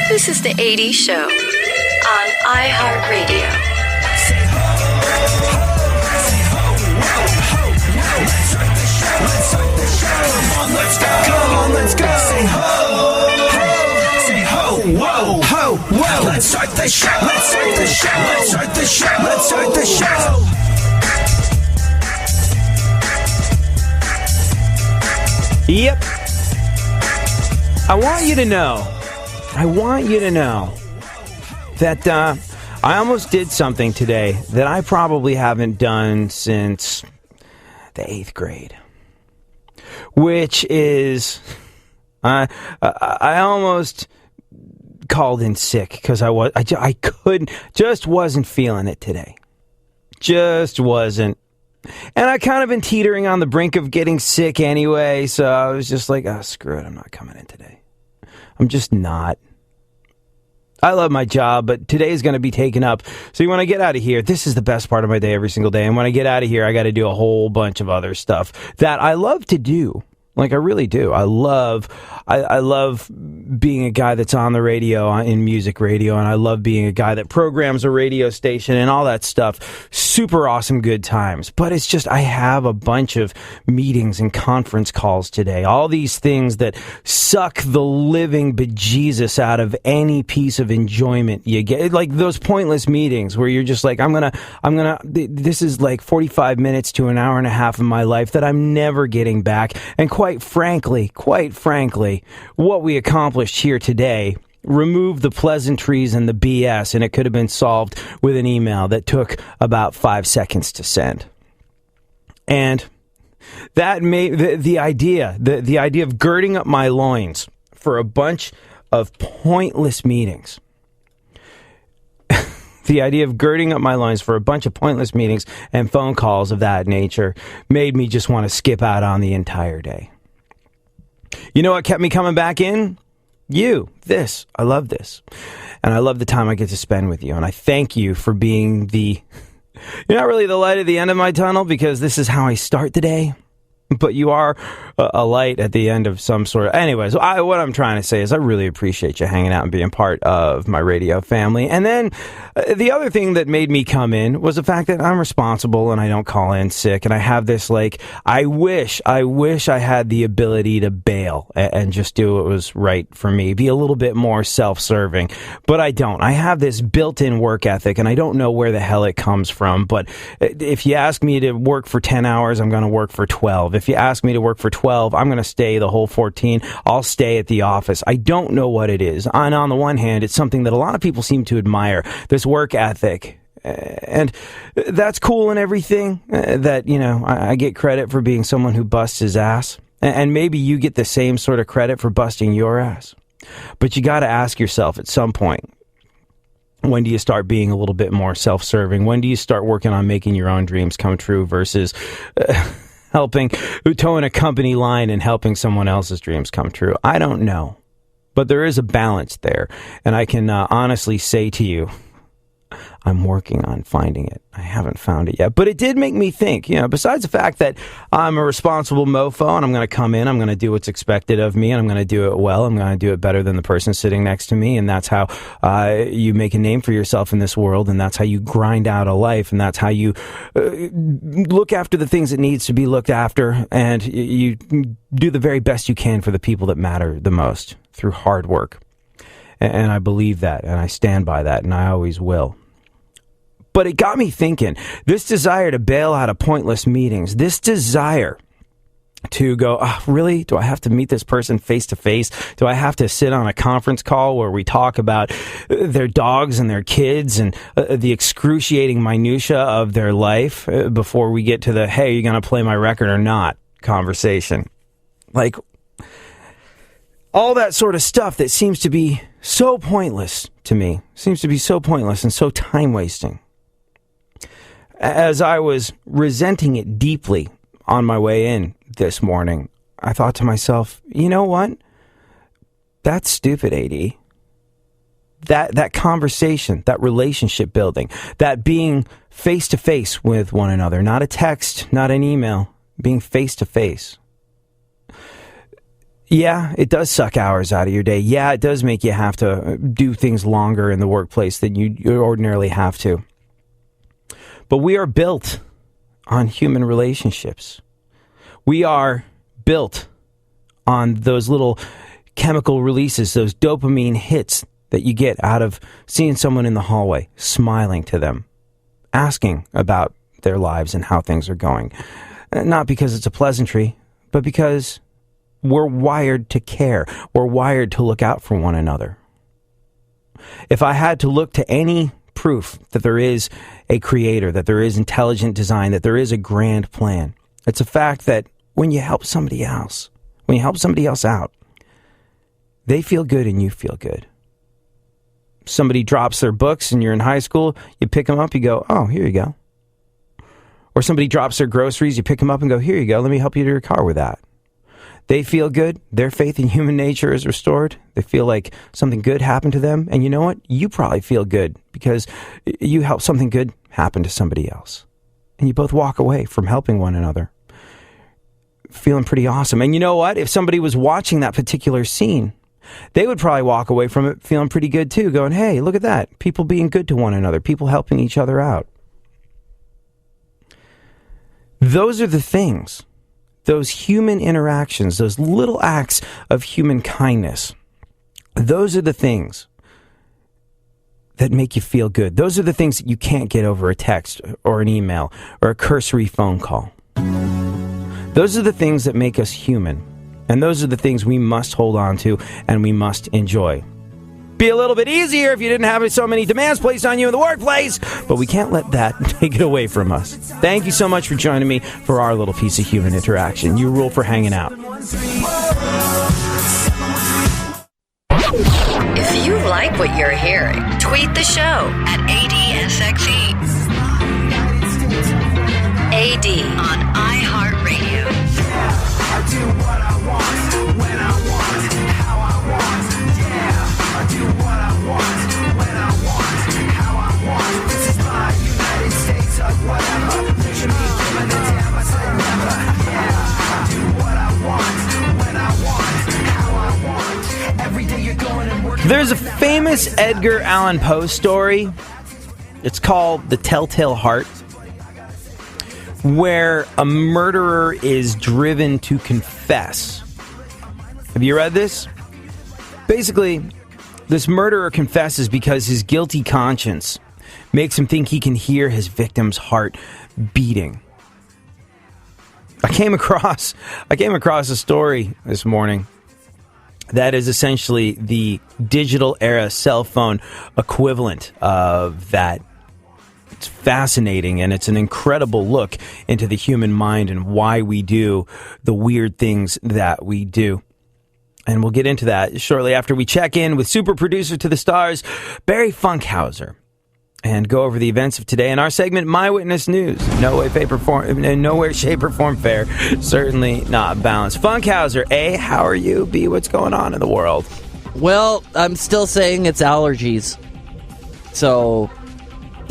This is the 80s Show on iHeartRadio. Say ho, ho, say ho, ho, ho, ho. Let's start the show, let's start the show. Come on, let's go, come on, let's go. Say ho, ho, say ho, whoa, ho, whoa. Let's start the show, let's start the show, let's start the show, let's start the show. Yep. I want you to know that I almost did something today that I probably haven't done since the 8th grade, which is I almost called in sick because I couldn't, just wasn't feeling it today. Just wasn't. And I kind of been teetering on the brink of getting sick anyway, so I was just like, oh, screw it, I'm not coming in today. I'm just not. I love my job, but today's going to be taken up. So when I get out of here, this is the best part of my day every single day. And when I get out of here, I got to do a whole bunch of other stuff that I love to do. Like, I really do. I love being a guy that's on the radio, in music radio, and I love being a guy that programs a radio station and all that stuff. Super awesome good times. But it's just, I have a bunch of meetings and conference calls today. All these things that suck the living bejesus out of any piece of enjoyment you get. Like those pointless meetings where you're just like, this is like 45 minutes to an hour and a half of my life that I'm never getting back. And quite frankly, what we accomplished here today removed the pleasantries and the BS, and it could have been solved with an email that took about 5 seconds to send. And that made the idea of girding up my loins for a bunch of pointless meetings. The idea of girding up my loins for a bunch of pointless meetings and phone calls of that nature made me just want to skip out on the entire day. You know what kept me coming back in? This. I love this. And I love the time I get to spend with you. And I thank you for being you're not really the light at the end of my tunnel, because this is how I start the day. But you are a light at the end of some sort of... Anyways, what I'm trying to say is I really appreciate you hanging out and being part of my radio family. And then the other thing that made me come in was the fact that I'm responsible and I don't call in sick. And I have this, like, I wish I had the ability to bail and just do what was right for me. Be a little bit more self-serving. But I don't. I have this built-in work ethic, and I don't know where the hell it comes from. But if you ask me to work for 10 hours, I'm going to work for 12. If you ask me to work for 12, I'm going to stay the whole 14. I'll stay at the office. I don't know what it is. And on the one hand, it's something that a lot of people seem to admire, this work ethic. And that's cool and everything, that, I get credit for being someone who busts his ass. And maybe you get the same sort of credit for busting your ass. But you got to ask yourself at some point, when do you start being a little bit more self-serving? When do you start working on making your own dreams come true versus... towing a company line and helping someone else's dreams come true? I don't know. But there is a balance there. And I can honestly say to you, I'm working on finding it. I haven't found it yet. But it did make me think, besides the fact that I'm a responsible mofo and I'm going to come in, I'm going to do what's expected of me, and I'm going to do it well. I'm going to do it better than the person sitting next to me. And that's how you make a name for yourself in this world. And that's how you grind out a life. And that's how you look after the things that needs to be looked after. And you do the very best you can for the people that matter the most through hard work. And I believe that, and I stand by that, and I always will. But it got me thinking, this desire to bail out of pointless meetings, this desire to go, really? Do I have to meet this person face to face? Do I have to sit on a conference call where we talk about their dogs and their kids and the excruciating minutia of their life before we get to the, hey, are you going to play my record or not conversation? Like, all that sort of stuff that seems to be so pointless to me, seems to be so pointless and so time-wasting. As I was resenting it deeply on my way in this morning, I thought to myself, you know what? That's stupid, AD. That conversation, that relationship building, that being face-to-face with one another, not a text, not an email, being face-to-face. Yeah, it does suck hours out of your day. Yeah, it does make you have to do things longer in the workplace than you ordinarily have to. But we are built on human relationships. We are built on those little chemical releases, those dopamine hits that you get out of seeing someone in the hallway, smiling to them, asking about their lives and how things are going. Not because it's a pleasantry, but because we're wired to care. We're wired to look out for one another. If I had to look to any proof that there is a creator, that there is intelligent design, that there is a grand plan, it's a fact that when you help somebody else, when you help somebody else out, they feel good and you feel good. Somebody drops their books and you're in high school, you pick them up, you go, oh, here you go. Or somebody drops their groceries, you pick them up and go, here you go, let me help you to your car with that. They feel good. Their faith in human nature is restored. They feel like something good happened to them. And you know what? You probably feel good because you helped something good happen to somebody else. And you both walk away from helping one another feeling pretty awesome. And you know what? If somebody was watching that particular scene, they would probably walk away from it feeling pretty good too, going, hey, look at that. People being good to one another. People helping each other out. Those are the things. Those human interactions, those little acts of human kindness, those are the things that make you feel good. Those are the things that you can't get over a text or an email or a cursory phone call. Those are the things that make us human. And those are the things we must hold on to and we must enjoy. Be a little bit easier if you didn't have so many demands placed on you in the workplace, but we can't let that take it away from us. Thank you so much for joining me for our little piece of human interaction. You rule for hanging out. If you like what you're hearing, tweet the show at ADSXE. AD on iHeartRadio. I do what I want, when I want, how I want. I do what I want, when I want, how I want. This is my United States of whatever. Picture me giving a damn, I said never. Yeah, I do what I want, when I want, how I want. Every day you're going and working. There's a famous Edgar Allan Poe story. It's called The Telltale Heart, where a murderer is driven to confess. Have you read this? Basically, this murderer confesses because his guilty conscience makes him think he can hear his victim's heart beating. I came across a story this morning that is essentially the digital era cell phone equivalent of that. It's fascinating, and it's an incredible look into the human mind and why we do the weird things that we do. And we'll get into that shortly after we check in with super producer to the stars, Barry Funkhouser, and go over the events of today in our segment, My Witness News. No way, shape, or form fair. Certainly not balanced. Funkhouser, A, how are you? B, what's going on in the world? Well, I'm still saying it's allergies. So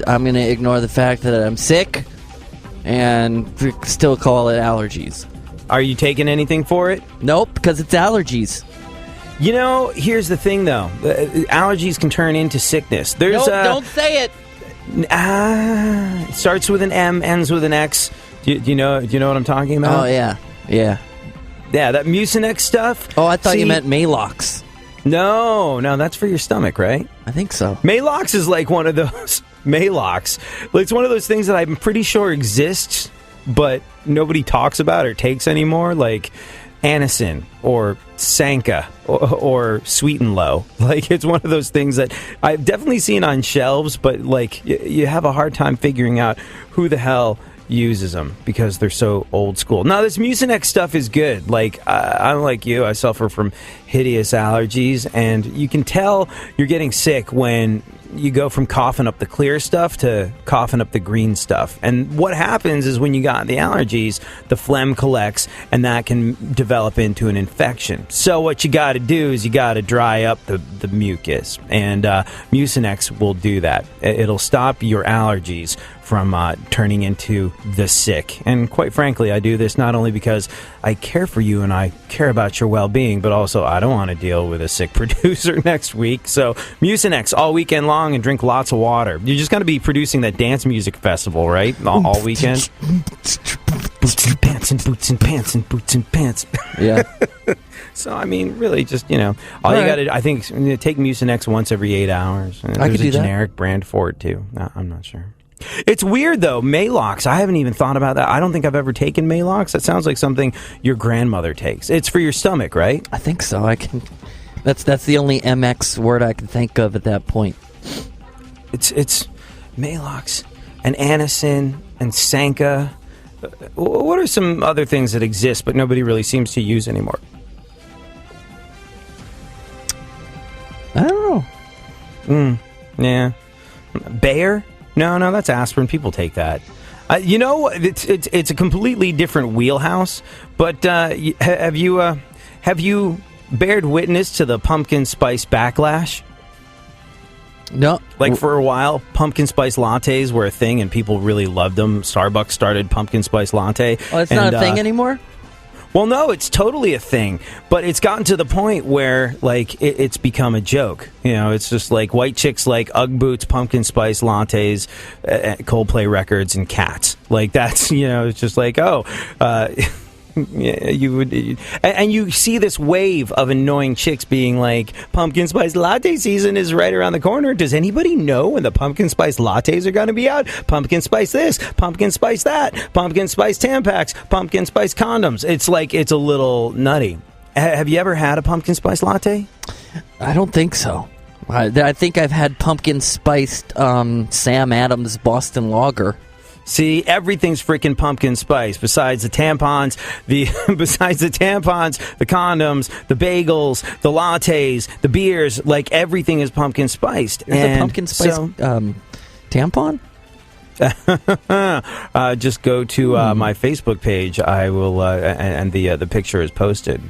I'm going to ignore the fact that I'm sick and still call it allergies. Are you taking anything for it? Nope, because it's allergies. You know, here's the thing, though. Allergies can turn into sickness. There's don't say it. It starts with an M, ends with an X. Do you know what I'm talking about? Oh, yeah. Yeah, that Mucinex stuff. Oh, I thought you meant Malox. No, that's for your stomach, right? I think so. Malox is like one of those... Malox. It's one of those things that I'm pretty sure exists, but nobody talks about or takes anymore, like Anacin or Sanka or Sweet and Low. Like, it's one of those things that I've definitely seen on shelves, but like you have a hard time figuring out who the hell uses them because they're so old school. Now, this Mucinex stuff is good. Like, I'm like you, I suffer from hideous allergies, and you can tell you're getting sick when you go from coughing up the clear stuff to coughing up the green stuff. And what happens is when you got the allergies, the phlegm collects, and that can develop into an infection. So what you got to do is you got to dry up the mucus, and Mucinex will do that. It'll stop your allergies from turning into the sick. And quite frankly, I do this not only because I care for you and I care about your well-being, but also I don't want to deal with a sick producer next week. So Mucinex all weekend long and drink lots of water. You're just going to be producing that dance music festival, right? All weekend. Boots and pants and boots and pants and boots and pants. Yeah. So, I mean, really just, all you got to, I think, take Mucinex once every 8 hours. I could do a generic brand for it, too. No, I'm not sure. It's weird, though. Maalox. I haven't even thought about that. I don't think I've ever taken Maalox. That sounds like something your grandmother takes. It's for your stomach, right? I think so. That's the only MX word I can think of at that point. It's Maalox and Anacin and Sanka. What are some other things that exist but nobody really seems to use anymore? I don't know. Yeah. Bayer? No, that's aspirin. People take that. It's a completely different wheelhouse. But have you bared witness to the pumpkin spice backlash? No. Like for a while, pumpkin spice lattes were a thing, and people really loved them. Starbucks started pumpkin spice latte. Oh, it's not a thing anymore? Well, no, it's totally a thing, but it's gotten to the point where, like, it's become a joke. It's just like white chicks like Ugg boots, pumpkin spice lattes, Coldplay records, and cats. Like, that's, it's just like, yeah, you would, and you see this wave of annoying chicks being like, pumpkin spice latte season is right around the corner. Does anybody know when the pumpkin spice lattes are going to be out? Pumpkin spice this, pumpkin spice that, pumpkin spice Tampax, pumpkin spice condoms. It's like, it's a little nutty. Have you ever had a pumpkin spice latte? I don't think so. I think I've had pumpkin spiced Sam Adams Boston Lager. See, everything's freaking pumpkin spice. Besides the tampons, the condoms, the bagels, the lattes, the beers, like everything is pumpkin spiced. Is a pumpkin spice tampon? Just go to my Facebook page. I will, and the picture is posted.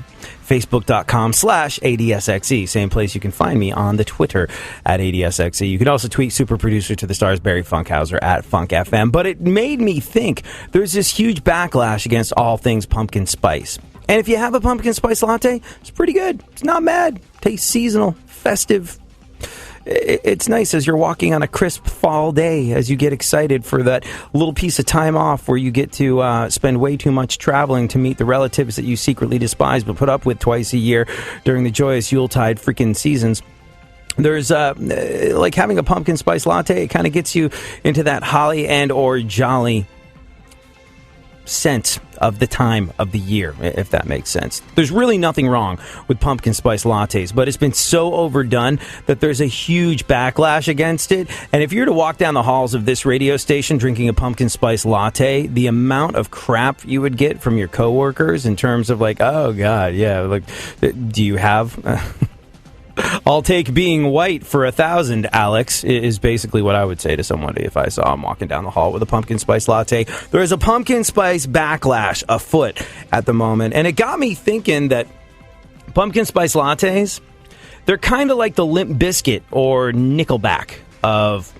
Facebook.com/ADSXE. Same place you can find me on the Twitter at ADSXE. You can also tweet super producer to the stars Barry Funkhouser at FunkFM. But it made me think there's this huge backlash against all things pumpkin spice. And if you have a pumpkin spice latte, it's pretty good. It's not bad. Tastes seasonal, festive. It's nice as you're walking on a crisp fall day, as you get excited for that little piece of time off where you get to spend way too much traveling to meet the relatives that you secretly despise but put up with twice a year during the joyous Yuletide freaking seasons. There's like having a pumpkin spice latte. It kind of gets you into that holly and or jolly sense of the time of the year, if that makes sense. There's really nothing wrong with pumpkin spice lattes, but it's been so overdone that there's a huge backlash against it. And if you were to walk down the halls of this radio station drinking a pumpkin spice latte, the amount of crap you would get from your coworkers in terms of like, oh God, yeah, like, do you have... I'll take being white for 1,000, Alex, is basically what I would say to somebody if I saw him walking down the hall with a pumpkin spice latte. There is a pumpkin spice backlash afoot at the moment, and it got me thinking that pumpkin spice lattes, they're kind of like the Limp Bizkit or Nickelback of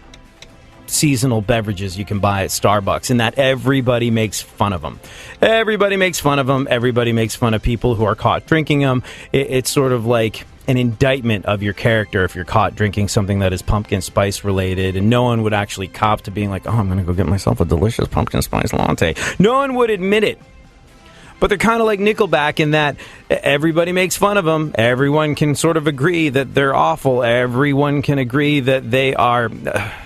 seasonal beverages you can buy at Starbucks, in that everybody makes fun of them. Everybody makes fun of them. Everybody makes fun of people who are caught drinking them. It's sort of like an indictment of your character if you're caught drinking something that is pumpkin spice related, and no one would actually cop to being like, oh, I'm going to go get myself a delicious pumpkin spice latte. No one would admit it. But they're kind of like Nickelback in that everybody makes fun of them. Everyone can sort of agree that they're awful. Everyone can agree that they are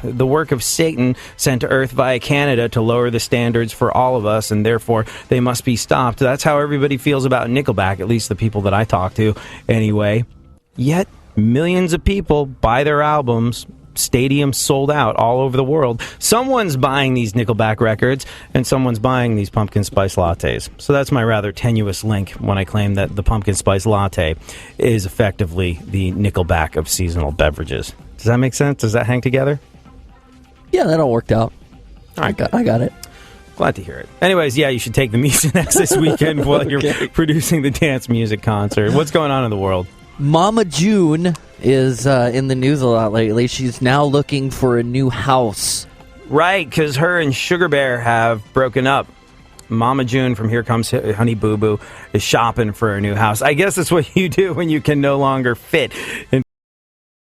the work of Satan sent to Earth via Canada to lower the standards for all of us, and therefore they must be stopped. That's how everybody feels about Nickelback, at least the people that I talk to anyway. Yet, millions of people buy their albums, stadiums sold out all over the world. Someone's buying these Nickelback records, and someone's buying these pumpkin spice lattes. So that's my rather tenuous link when I claim that the pumpkin spice latte is effectively the Nickelback of seasonal beverages. Does that make sense? Does that hang together? Yeah, that all worked out. I got it. Glad to hear it. Anyways, yeah, you should take the Mucinex this weekend while you're producing the dance music concert. What's going on in the world? Mama June is in the news a lot lately. She's now looking for a new house. Right, because her and Sugar Bear have broken up. Mama June from Here Comes Honey Boo Boo is shopping for a new house. I guess that's what you do when you can no longer fit in